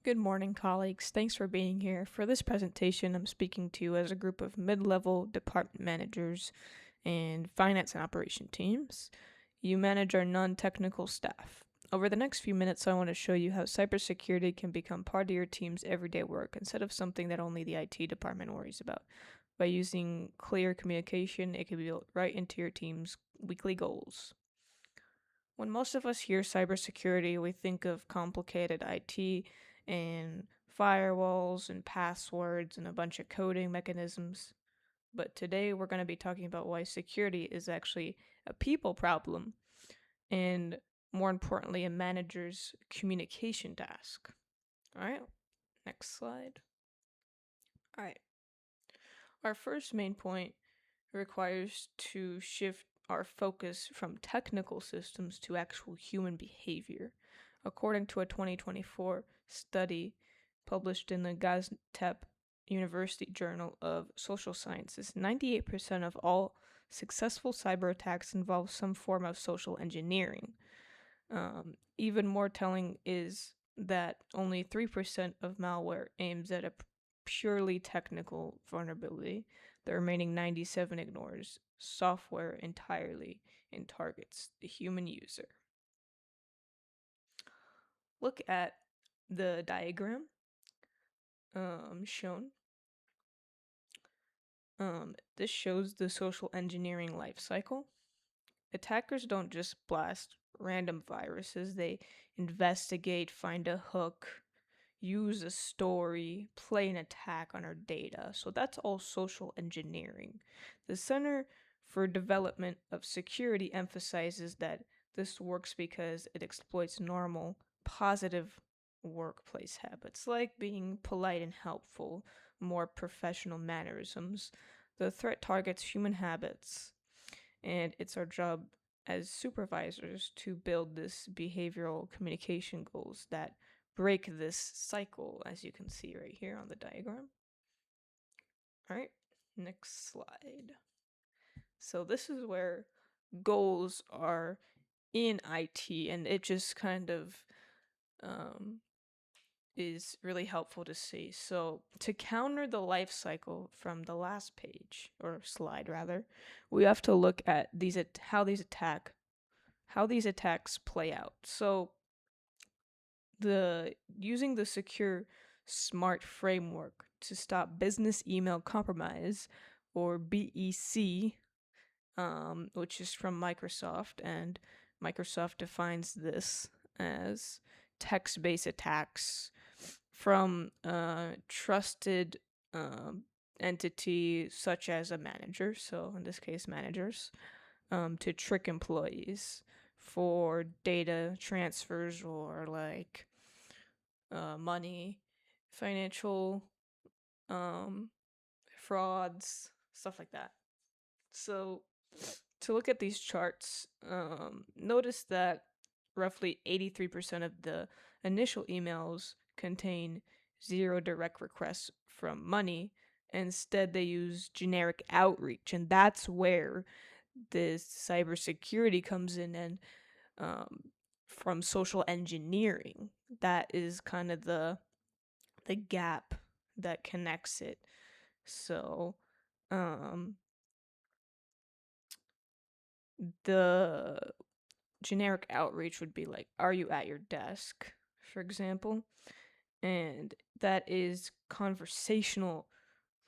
Good morning, colleagues. Thanks for being here. For this presentation, I'm speaking to you as a group of mid-level department managers and finance and operation teams. You manage our non-technical staff. Over the next few minutes, I want to show you how cybersecurity can become part of your team's everyday work instead of something that only the IT department worries about. By using clear communication, it can be built right into your team's weekly goals. When most of us hear cybersecurity, we think of complicated IT and firewalls and passwords and a bunch of coding mechanisms. But today we're going to be talking about why security is actually a people problem and, more importantly, a manager's communication task. All right, next slide. All right, our first main point requires to shift our focus from technical systems to actual human behavior. According to a 2024 study published in the Gaziantep University Journal of Social Sciences, 98% of all successful cyber attacks involve some form of social engineering. Even more telling is that only 3% of malware aims at a purely technical vulnerability. The remaining 97 ignores software entirely and targets the human user. Look at the diagram shown. This shows the social engineering life cycle. Attackers don't just blast random viruses, they investigate, find a hook, use a story, play an attack on our data. So that's all social engineering. The Center for Development of Security emphasizes that this works because it exploits normal, positive workplace habits like being polite and helpful, more professional mannerisms. The threat targets human habits, and it's our job as supervisors to build this behavioral communication goals that break this cycle, as you can see right here on the diagram. All right, next slide. So this is where goals are in IT, and it just kind of is really helpful to see. So to counter the life cycle from the last page, or slide rather, we have to look at how these attacks play out. So using the secure smart framework to stop business email compromise, or BEC, which is from Microsoft, and Microsoft defines this as text-based attacks from a trusted entity such as a manager, so in this case managers, to trick employees for data transfers or like money, financial frauds, stuff like that. So to look at these charts, notice that roughly 83% of the initial emails contain zero direct requests from money. Instead, they use generic outreach, and that's where this cybersecurity comes in, and from social engineering. That is kind of the gap that connects it. So, the generic outreach would be like, "Are you at your desk?" for example, and that is conversational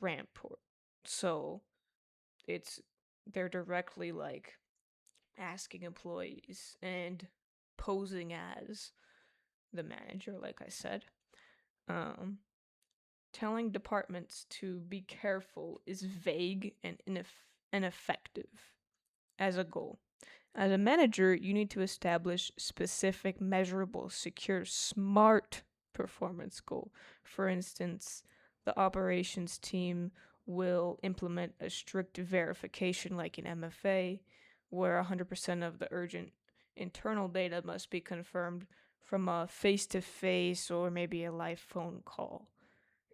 ramport. So they're directly like asking employees and posing as the manager, like I said. Um, Telling departments to be careful is vague and ineffective as a goal. As a manager, you need to establish specific, measurable, secure, smart performance goal. For instance, the operations team will implement a strict verification like an MFA, where 100% of the urgent internal data must be confirmed from a face-to-face or maybe a live phone call.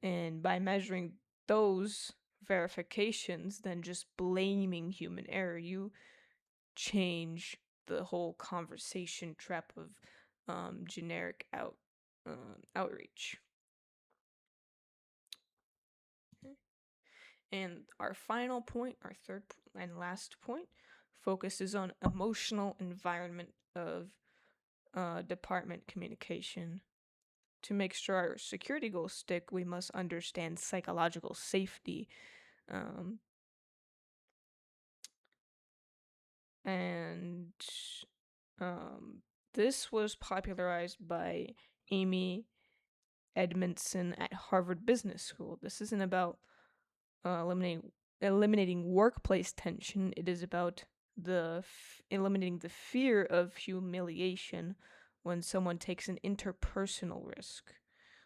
And by measuring those verifications, then just blaming human error, you change the whole conversation trap of generic outreach. And our final point, our third and last point, focuses on emotional environment of department communication. To make sure our security goals stick, we must understand psychological safety. Um, and this was popularized by Amy Edmondson at Harvard Business School. This isn't about eliminating workplace tension. It is about eliminating the fear of humiliation when someone takes an interpersonal risk.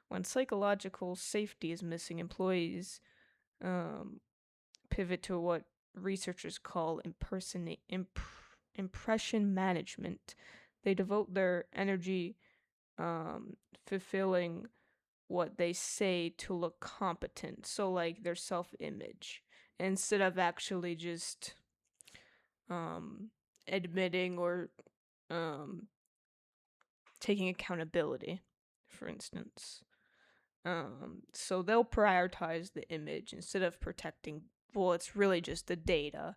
When psychological safety is missing, employees pivot to what researchers call impression management. They devote their energy fulfilling what they say to look competent. So, like, their self image, instead of actually just admitting or taking accountability, for instance. So they'll prioritize the image instead of protecting. Well, it's really just the data,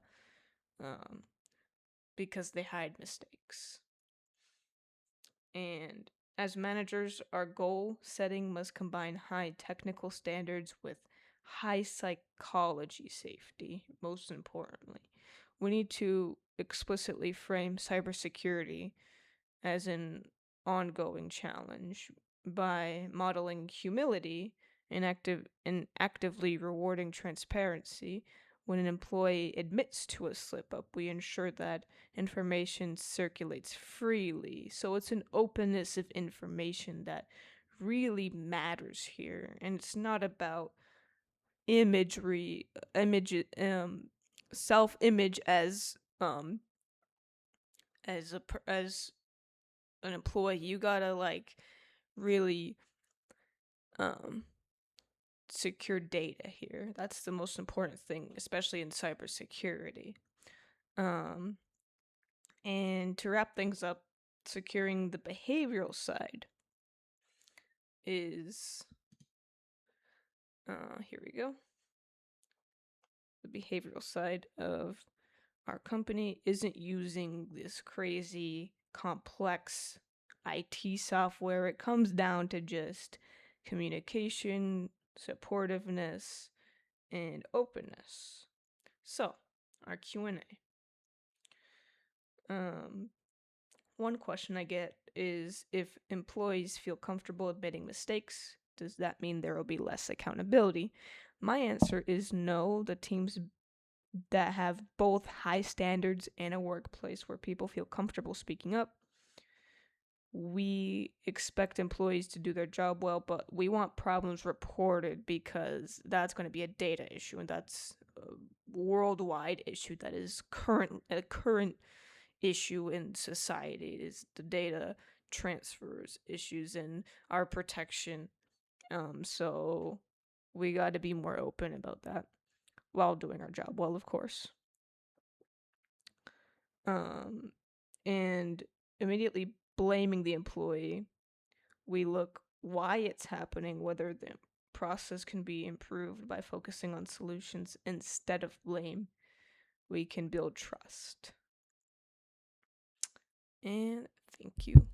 because they hide mistakes. And as managers, our goal setting must combine high technical standards with high psychology safety, most importantly. We need to explicitly frame cybersecurity as an ongoing challenge by modeling humility and actively rewarding transparency. When an employee admits to a slip up, we ensure that information circulates freely. So it's an openness of information that really matters here, and it's not about imagery, self image as an employee. You gotta like really um secure data here. That's the most important thing, especially in cybersecurity. Um and to wrap things up, securing the behavioral side is here we go. The behavioral side of our company isn't using this crazy complex IT software. It comes down to just communication, supportiveness, and openness. So, our Q&A. One question I get is, if employees feel comfortable admitting mistakes, does that mean there will be less accountability? My answer is no. The teams that have both high standards and a workplace where people feel comfortable speaking up, we expect employees to do their job well, but we want problems reported, because that's going to be a data issue, and that's a worldwide issue that is a current issue in society, is the data transfers issues and our protection. So we got to be more open about that while doing our job well, of course. And immediately blaming the employee, we look why it's happening, whether the process can be improved. By focusing on solutions instead of blame, we can build trust. And thank you.